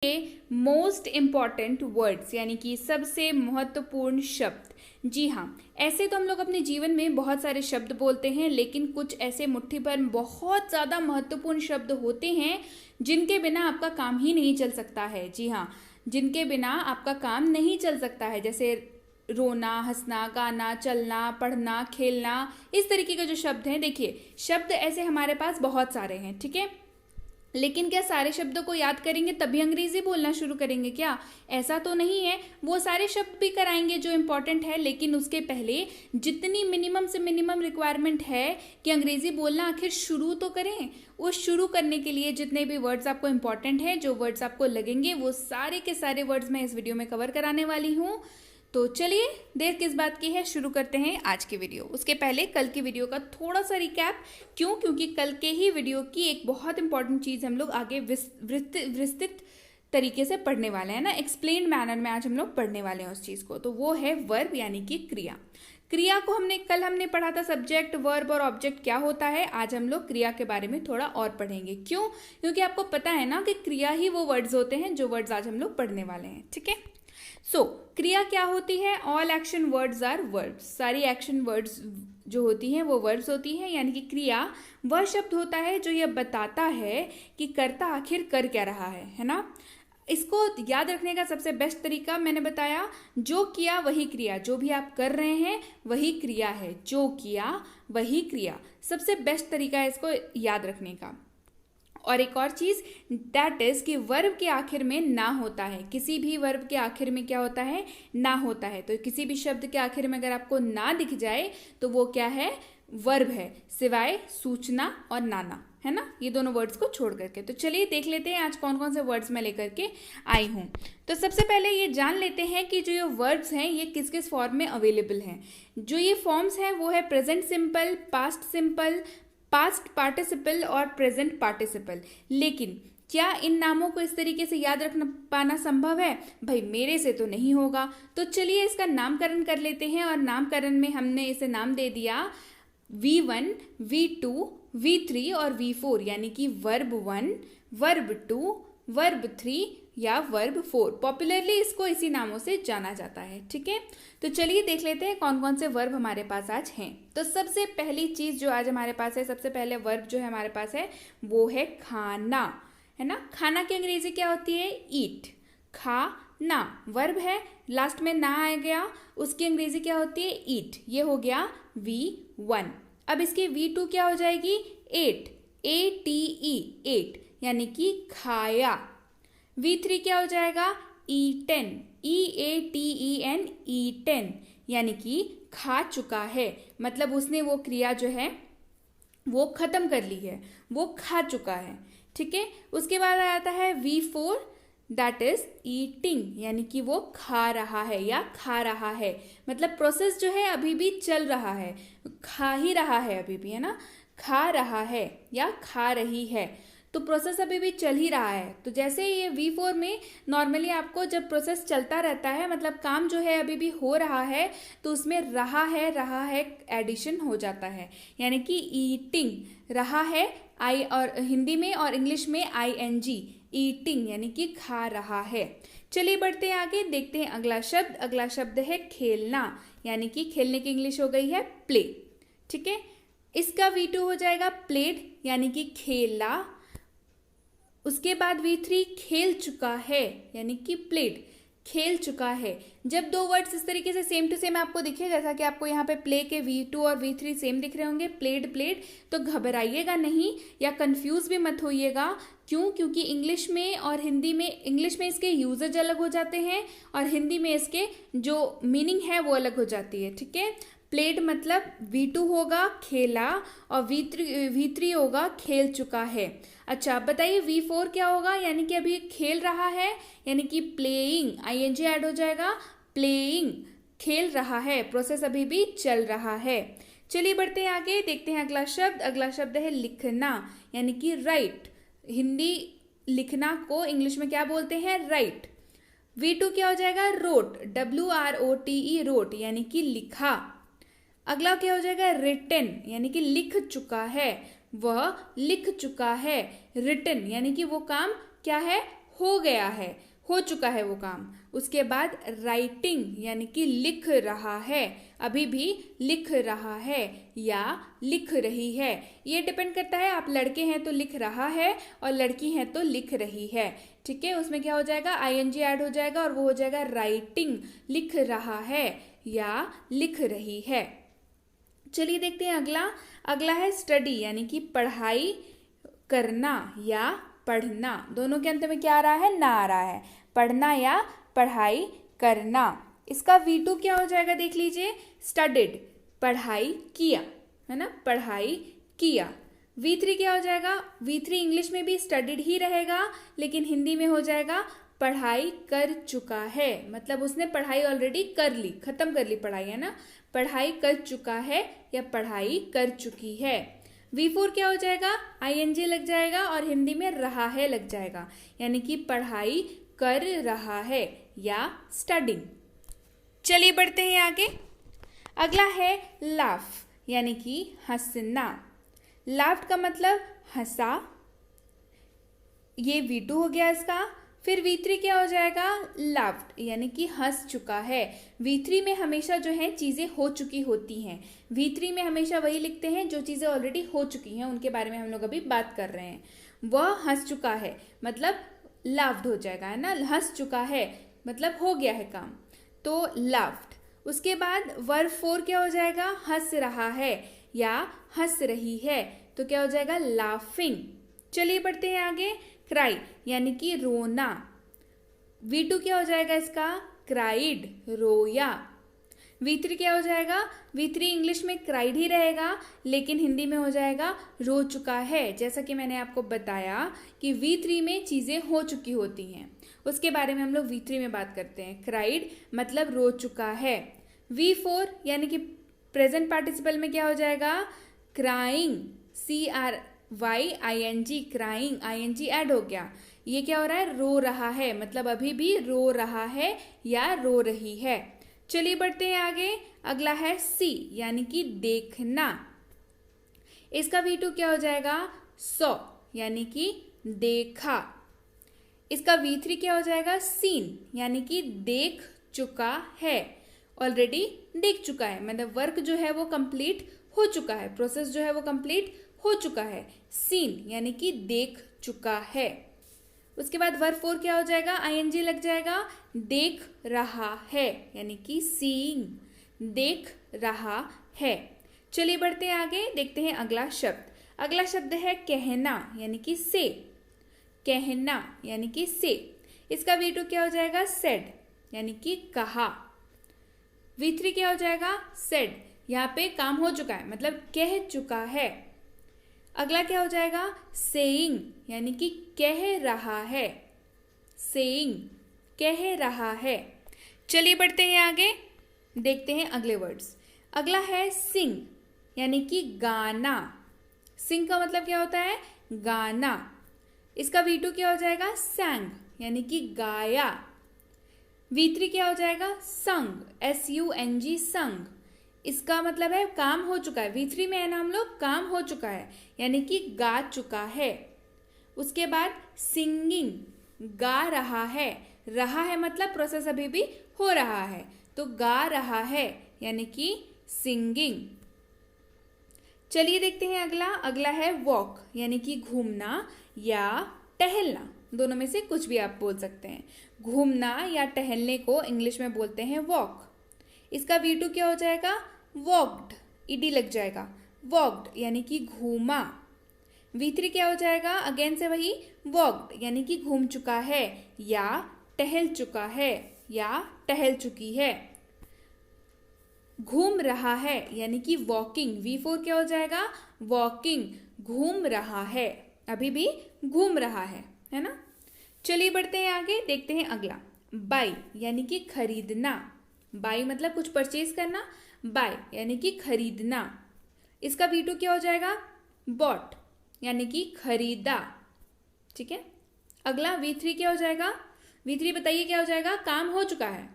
Most important words यानी कि सबसे महत्वपूर्ण शब्द। जी हाँ, ऐसे तो हम लोग अपने जीवन में बहुत सारे शब्द बोलते हैं, लेकिन कुछ ऐसे मुट्ठी भर बहुत ज़्यादा महत्वपूर्ण शब्द होते हैं जिनके बिना आपका काम ही नहीं चल सकता है। जी हाँ, जिनके बिना आपका काम नहीं चल सकता है, जैसे रोना, हंसना, गाना, चलना, पढ़ना, खेलना, इस तरीके के जो शब्द हैं। देखिए, शब्द ऐसे हमारे पास बहुत सारे हैं, ठीक है। लेकिन क्या सारे शब्दों को याद करेंगे तभी अंग्रेजी बोलना शुरू करेंगे क्या? ऐसा तो नहीं है। वो सारे शब्द भी कराएंगे जो इम्पोर्टेंट है, लेकिन उसके पहले जितनी मिनिमम से मिनिमम रिक्वायरमेंट है कि अंग्रेजी बोलना आखिर शुरू तो करें। उस शुरू करने के लिए जितने भी वर्ड्स आपको इम्पोर्टेंट हैं, जो वर्ड्स आपको लगेंगे, वो सारे के सारे वर्ड्स मैं इस वीडियो में कवर कराने वाली हूँ। तो चलिए, देर किस बात की है, शुरू करते हैं आज की वीडियो। उसके पहले कल की वीडियो का थोड़ा सा रिकैप। क्यों? क्योंकि कल के ही वीडियो की एक बहुत इंपॉर्टेंट चीज़ हम लोग आगे विस्तृत तरीके से पढ़ने वाले हैं ना, एक्सप्लेन मैनर में आज हम लोग पढ़ने वाले हैं उस चीज़ को। तो वो है वर्ब यानी कि क्रिया। क्रिया को कल हमने पढ़ा था सब्जेक्ट, वर्ब और ऑब्जेक्ट क्या होता है। आज हम लोग क्रिया के बारे में थोड़ा और पढ़ेंगे। क्यों? क्योंकि आपको पता है ना कि क्रिया ही वो वर्ड्स होते हैं जो वर्ड्स आज हम लोग पढ़ने वाले हैं, ठीक है। क्रिया क्या होती है? All action words are verbs. सारी एक्शन वर्ड्स जो होती हैं वो वर्ब्स होती हैं, यानी कि क्रिया वह शब्द होता है जो यह बताता है कि कर्ता आखिर कर क्या रहा है ना। इसको याद रखने का सबसे बेस्ट तरीका मैंने बताया, जो किया वही क्रिया। जो भी आप कर रहे हैं वही क्रिया है, जो किया वही क्रिया। सबसे बेस्ट तरीका है इसको याद रखने का। और एक और चीज़, दैट इज़ कि वर्ब के आखिर में ना होता है। किसी भी वर्ब के आखिर में क्या होता है? ना होता है। तो किसी भी शब्द के आखिर में अगर आपको ना दिख जाए तो वो क्या है? वर्ब है, सिवाय सूचना और नाना, है ना, ये दोनों वर्ड्स को छोड़ करके। तो चलिए देख लेते हैं आज कौन कौन से वर्ड्स मैं लेकर के आई हूँ। तो सबसे पहले ये जान लेते हैं कि जो ये वर्ड्स हैं ये किस किस फॉर्म में अवेलेबल हैं। जो ये फॉर्म्स हैं वो है present simple, past simple, past participle और प्रेजेंट पार्टिसिपल। लेकिन क्या इन नामों को इस तरीके से याद रखना पाना संभव है? भाई मेरे से तो नहीं होगा। तो चलिए इसका नामकरण कर लेते हैं। और नामकरण में हमने इसे नाम दे दिया V1, V2, V3 और V4, यानी कि वर्ब 1, वर्ब 2, वर्ब 3 या वर्ब 4। पॉपुलरली इसको इसी नामों से जाना जाता है, ठीक है। तो चलिए देख लेते हैं कौन कौन से वर्ब हमारे पास आज हैं। तो सबसे पहली चीज़ जो आज हमारे पास है, सबसे पहले वर्ब जो है हमारे पास है वो है खाना, है ना। खाना की अंग्रेजी क्या होती है? ईट। खाना वर्ब है, लास्ट में ना आ गया, उसकी अंग्रेजी क्या होती है? ईट। ये हो गया V1। अब इसकी V2 क्या हो जाएगी? एट, ATE, एट, यानी कि खाया। V3 क्या हो जाएगा? ईटेन, EATEN, ईटेन, यानी कि खा चुका है। मतलब उसने वो क्रिया जो है वो खत्म कर ली है, वो खा चुका है, ठीक है। उसके बाद आता है V4, दैट इज ईटिंग, यानी कि वो खा रहा है या खा रहा है। मतलब प्रोसेस जो है अभी भी चल रहा है, खा ही रहा है अभी भी, है ना। खा रहा है या खा रही है, तो प्रोसेस अभी भी चल ही रहा है। तो जैसे ये V4 में नॉर्मली आपको जब प्रोसेस चलता रहता है, मतलब काम जो है अभी भी हो रहा है, तो उसमें रहा है एडिशन हो जाता है, यानी कि ईटिंग रहा है आई, और हिंदी में और इंग्लिश में ING, ईटिंग, यानी कि खा रहा है। चलिए बढ़ते हैं आगे, देखते हैं अगला शब्द। अगला शब्द है खेलना, यानी कि खेलने की इंग्लिश हो गई है प्ले, ठीक है। इसका V2 हो जाएगा प्लेड, यानी कि खेला। उसके बाद V3 खेल चुका है, यानी कि प्लेड, खेल चुका है। जब दो वर्ड्स इस तरीके से सेम टू सेम आपको दिखे, जैसा कि आपको यहाँ पे प्ले के V2 और V3 सेम दिख रहे होंगे, प्लेड प्लेड, तो घबराइएगा नहीं या कंफ्यूज भी मत होइएगा। क्यों? क्योंकि इंग्लिश में और हिंदी में, इंग्लिश में इसके यूजेज अलग हो जाते हैं और हिंदी में इसके जो मीनिंग है वो अलग हो जाती है, ठीक है। प्लेड मतलब V2 होगा खेला और V3 होगा खेल चुका है। अच्छा अब बताइए V4 क्या होगा? यानी कि अभी खेल रहा है, यानी कि प्लेइंग, ING ऐड हो जाएगा, प्लेइंग, खेल रहा है, प्रोसेस अभी भी चल रहा है। चलिए बढ़ते हैं आगे, देखते हैं अगला शब्द। अगला शब्द है लिखना, यानी कि राइट। हिंदी लिखना को इंग्लिश में क्या बोलते हैं? राइट। V2 क्या हो जाएगा? रोट, WROTE, रोट, यानी कि लिखा। अगला क्या हो जाएगा? रिटन, यानी कि लिख चुका है, वह लिख चुका है। रिटन यानी कि वो काम क्या है? हो गया है, हो चुका है वो काम। उसके बाद राइटिंग यानी कि लिख रहा है, अभी भी लिख रहा है या लिख रही है। ये डिपेंड करता है, आप लड़के हैं तो लिख रहा है और लड़की हैं तो लिख रही है। ठीक है, उसमें क्या हो जाएगा, आईएनजी ऐड हो जाएगा और वो हो जाएगा राइटिंग, लिख रहा है या लिख रही है। चलिए देखते हैं अगला। अगला है स्टडी यानी कि पढ़ाई करना या पढ़ना। दोनों के अंत में क्या आ रहा है, ना आ रहा है, पढ़ना या पढ़ाई करना। इसका V2 क्या हो जाएगा, देख लीजिए, स्टडीड, पढ़ाई किया, है ना, पढ़ाई किया। V3 क्या हो जाएगा, V3 इंग्लिश में भी स्टडीड ही रहेगा लेकिन हिंदी में हो जाएगा पढ़ाई कर चुका है, मतलब उसने पढ़ाई ऑलरेडी कर ली, खत्म कर ली पढ़ाई, है ना, पढ़ाई कर चुका है या पढ़ाई कर चुकी है। V4 क्या हो जाएगा, ING लग जाएगा और हिंदी में रहा है लग जाएगा, यानी कि पढ़ाई कर रहा है या स्टडिंग। चलिए बढ़ते हैं आगे। अगला है लाफ यानी कि हंसना। लाफ्ट का मतलब हंसा, ये V2 हो गया इसका। फिर V3 क्या हो जाएगा, लाफ्ट यानी कि हंस चुका है। V3 में हमेशा जो है चीज़ें हो चुकी होती हैं, V3 में हमेशा वही लिखते हैं जो चीज़ें ऑलरेडी हो चुकी हैं, उनके बारे में हम लोग अभी बात कर रहे हैं। वह हंस चुका है मतलब लाफ्ड हो जाएगा, है ना, हंस चुका है मतलब हो गया है काम, तो लाफ्ड। उसके बाद वर्ब 4 क्या हो जाएगा, हंस रहा है या हंस रही है, तो क्या हो जाएगा, लाफिंग। चलिए बढ़ते हैं आगे। क्राई यानी कि रोना। V2 क्या हो जाएगा इसका, क्राइड, रोया। V3 क्या हो जाएगा, V3 इंग्लिश में क्राइड ही रहेगा लेकिन हिंदी में हो जाएगा रो चुका है। जैसा कि मैंने आपको बताया कि V3 में चीज़ें हो चुकी होती हैं, उसके बारे में हम लोग V3 में बात करते हैं। क्राइड मतलब रो चुका है। V4 यानी कि प्रेजेंट पार्टिसिपल में क्या हो जाएगा, crying, CRYING, crying, ING add हो गया। ये क्या हो रहा है, रो रहा है, मतलब अभी भी रो रहा है या रो रही है। चलिए बढ़ते हैं आगे। अगला है सी यानी कि देखना। इसका V2 क्या हो जाएगा, सॉ यानी कि देखा। इसका V3 क्या हो जाएगा, सीन यानी कि देख चुका है, ऑलरेडी देख चुका है, मतलब वर्क जो है वो कंप्लीट हो चुका है, प्रोसेस जो है वो कंप्लीट हो चुका है। सीन यानी कि देख चुका है। उसके बाद वर्ब 4 क्या हो जाएगा, ING लग जाएगा, देख रहा है यानी कि सीइंग, देख रहा है। चलिए बढ़ते हैं आगे, देखते हैं अगला शब्द। अगला शब्द है कहना यानी कि से। कहना यानी कि से। इसका V2 क्या हो जाएगा, सेड यानी कि कहा। V3 क्या हो जाएगा, सेड, यहाँ पे काम हो चुका है मतलब कह चुका है। अगला क्या हो जाएगा, सेइंग यानी कि कह रहा है, सेइंग, कह रहा है। चलिए बढ़ते हैं आगे, देखते हैं अगले वर्ड्स। अगला है सिंग यानी कि गाना। सिंग का मतलब क्या होता है, गाना। इसका V2 क्या हो जाएगा, सैंग यानी कि गाया। V3 क्या हो जाएगा, संग, SUNG, संग। इसका मतलब है काम हो चुका है, V3 में है ना हम लोग, काम हो चुका है यानी कि गा चुका है। उसके बाद सिंगिंग, गा रहा है मतलब प्रोसेस अभी भी हो रहा है, तो गा रहा है यानी कि सिंगिंग। चलिए देखते हैं अगला। अगला है वॉक यानी कि घूमना या टहलना, दोनों में से कुछ भी आप बोल सकते हैं। घूमना या टहलने को इंग्लिश में बोलते हैं वॉक। इसका V2 क्या हो जाएगा, वॉक्ड, ED लग जाएगा, वॉक्ड यानी कि घूमा। V3 क्या हो जाएगा, अगेन से वही, वॉक्ड यानी कि घूम चुका है या टहल चुका है या टहल चुकी है। घूम रहा है यानी कि वॉकिंग, V4 क्या हो जाएगा, वॉकिंग, घूम रहा है, अभी भी घूम रहा है ना। चलिए बढ़ते हैं आगे, देखते हैं अगला। बाई यानी कि खरीदना। बाई मतलब कुछ परचेज करना, बाय यानी कि खरीदना। इसका V2 क्या हो जाएगा, बॉट यानी कि खरीदा। ठीक है, अगला V3 क्या हो जाएगा, V3 बताइए क्या हो जाएगा, काम हो चुका है,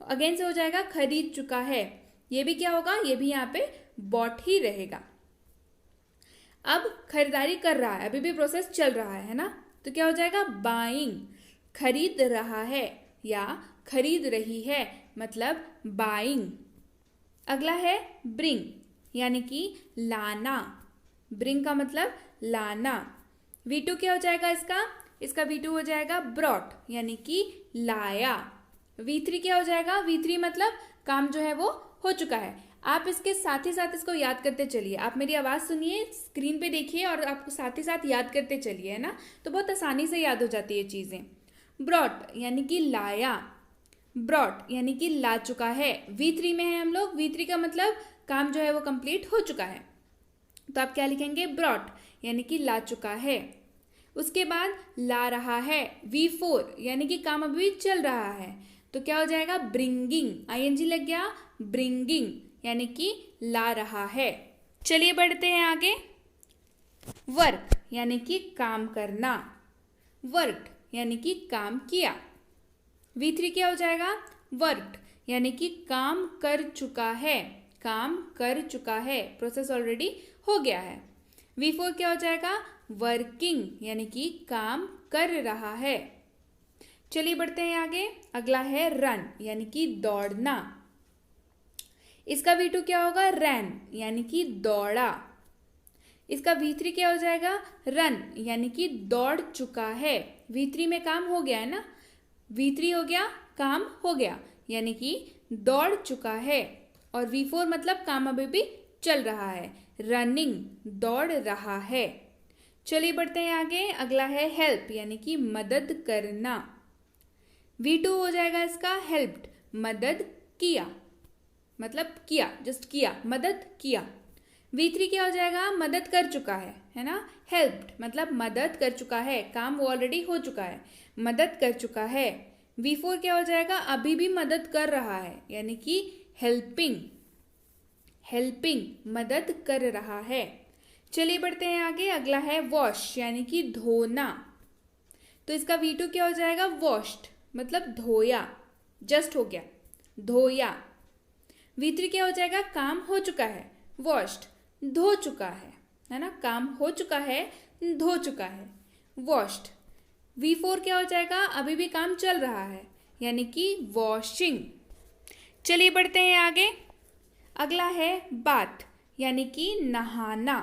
अगेन से हो जाएगा खरीद चुका है। ये भी क्या होगा, ये भी यहाँ पे बॉट ही रहेगा। अब खरीदारी कर रहा है, अभी भी प्रोसेस चल रहा है ना, तो क्या हो जाएगा बाइंग, खरीद रहा है या खरीद रही है, मतलब बाइंग। अगला है ब्रिंग, यानी कि लाना। ब्रिंग का मतलब लाना। V2 क्या हो जाएगा इसका? इसका V2 हो जाएगा ब्रॉट, यानी कि लाया। V3 क्या हो जाएगा? V3 मतलब काम जो है वो हो चुका है। आप इसके साथ ही साथ इसको याद करते चलिए। आप मेरी आवाज़ सुनिए, स्क्रीन पे देखिए और आपको साथ ही साथ याद करते चलिए, है ना? तो बहुत आसानी से याद हो जाती है चीज़ें। ब्रॉट यानी कि लाया, ब्रॉट यानी कि ला चुका है। V3 में है हम लोग। V3 का मतलब काम जो है वो कंप्लीट हो चुका है। तो आप क्या लिखेंगे? ब्रॉट यानी कि ला चुका है। उसके बाद ला रहा है, V4 यानी कि काम अभी चल रहा है। तो क्या हो जाएगा? ब्रिंगिंग, ING लग गया, ब्रिंगिंग यानी कि ला रहा है। चलिए बढ़ते हैं आगे। वर्क यानी कि काम करना, वर्क यानी कि काम किया। V3 क्या हो जाएगा? वर्कड यानी कि काम कर चुका है, काम कर चुका है, प्रोसेस ऑलरेडी हो गया है। V4 क्या हो जाएगा? वर्किंग यानी कि काम कर रहा है। चलिए बढ़ते हैं आगे। अगला है रन यानी कि दौड़ना। इसका V2 क्या होगा? रैन यानी कि दौड़ा। इसका V3 क्या हो जाएगा? रन यानी कि दौड़ चुका है। V3 में काम हो गया है ना, V3 हो गया काम हो गया, यानी कि दौड़ चुका है। और V4 मतलब काम अभी भी चल रहा है, रनिंग दौड़ रहा है। चलिए बढ़ते हैं आगे। अगला है हेल्प यानी कि मदद करना। V2 हो जाएगा इसका हेल्प्ड, मदद किया, मतलब किया, जस्ट किया, मदद किया। V3 क्या हो जाएगा? मदद कर चुका है ना? हेल्प्ड मतलब मदद कर चुका है, काम वो ऑलरेडी हो चुका है, मदद कर चुका है। V4 क्या हो जाएगा? अभी भी मदद कर रहा है, यानी कि हेल्पिंग, हेल्पिंग मदद कर रहा है। चलिए बढ़ते हैं आगे। अगला है वॉश यानी कि धोना। तो इसका V2 क्या हो जाएगा? वॉश्ड मतलब धोया, जस्ट हो गया, धोया। V3 क्या हो जाएगा? काम हो चुका है, वॉश्ड धो चुका है ना? काम हो चुका है, धो चुका है, वॉश्ड। V4 क्या हो जाएगा? अभी भी काम चल रहा है, यानी कि वॉशिंग। चलिए बढ़ते हैं आगे। अगला है बाथ यानी कि नहाना।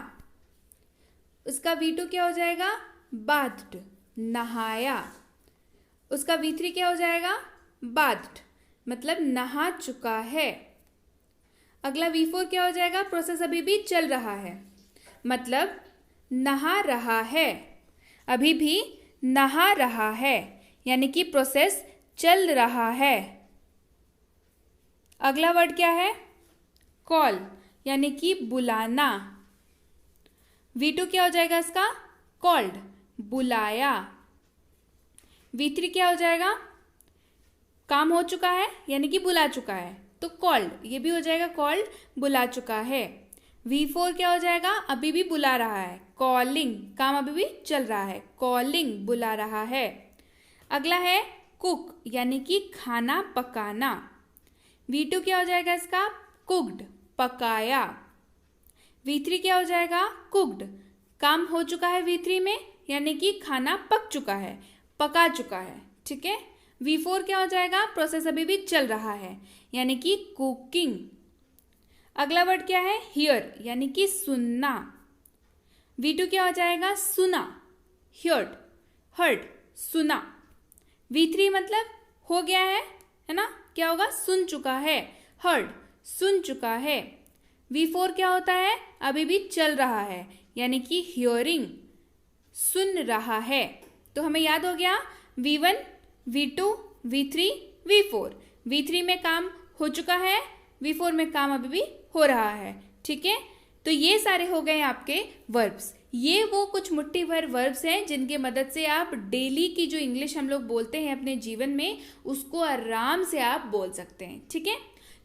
उसका V2 क्या हो जाएगा? बाथड नहाया। उसका V3 क्या हो जाएगा? बाथड मतलब नहा चुका है। अगला V4 क्या हो जाएगा? प्रोसेस अभी भी चल रहा है, मतलब नहा रहा है, अभी भी नहा रहा है, यानी कि प्रोसेस चल रहा है। अगला वर्ड क्या है? कॉल यानी कि बुलाना। V2 क्या हो जाएगा इसका? कॉल्ड बुलाया। V3 क्या हो जाएगा? काम हो चुका है यानी कि बुला चुका है, तो कॉल्ड, ये भी हो जाएगा कॉल्ड, बुला चुका है। V4 क्या हो जाएगा? अभी भी बुला रहा है, कॉलिंग, काम अभी भी चल रहा है, कॉलिंग बुला रहा है। अगला है कुक यानी कि खाना पकाना। V2 क्या हो जाएगा इसका? कुक्ड पकाया। V3 क्या हो जाएगा? कुक्ड, काम हो चुका है V3 में, यानी कि खाना पक चुका है, पका चुका है, ठीक है। V4 क्या हो जाएगा? प्रोसेस अभी भी चल रहा है, यानी कि कुकिंग। अगला वर्ड क्या है? हियर यानी कि सुनना। V2 क्या हो जाएगा? सुना, हियर्ड, हर्ड सुना। V3 मतलब हो गया है ना? क्या होगा? सुन चुका है, हर्ड सुन चुका है। V4 क्या होता है? अभी भी चल रहा है, यानी कि हियरिंग सुन रहा है। तो हमें याद हो गया V1, V2, V3, V4। V3 में काम हो चुका है, V4 में काम अभी भी हो रहा है, ठीक है। तो ये सारे हो गए आपके वर्ब्स। ये वो कुछ मुट्ठी भर वर्ब्स हैं जिनके मदद से आप डेली की जो इंग्लिश हम लोग बोलते हैं अपने जीवन में, उसको आराम से आप बोल सकते हैं, ठीक है।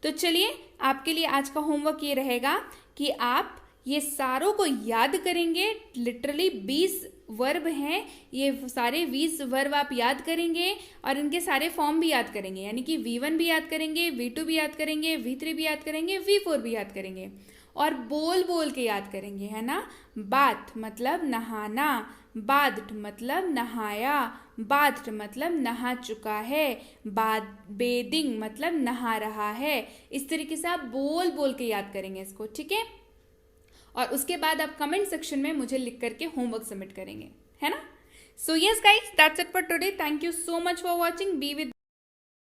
तो चलिए, आपके लिए आज का होमवर्क ये रहेगा कि आप ये सारों को याद करेंगे। लिटरली 20 वर्ब हैं, ये सारे 20 वर्ब आप याद करेंगे और इनके सारे फॉर्म भी याद करेंगे, यानी कि V1 भी याद करेंगे, V2 भी याद करेंगे, V3 भी याद करेंगे, V4 भी याद करेंगे और बोल बोल के याद करेंगे, है ना। बात मतलब नहाना, बाध्ड मतलब नहाया, बाध्ड मतलब नहा चुका है, बेदिंग मतलब नहा रहा है। इस तरीके से आप बोल बोल के याद करेंगे इसको, ठीक है। और उसके बाद आप कमेंट सेक्शन में मुझे लिख करके होमवर्क सबमिट करेंगे, है ना। So yes guys, that's it for today. Thank you so much for watching. Be with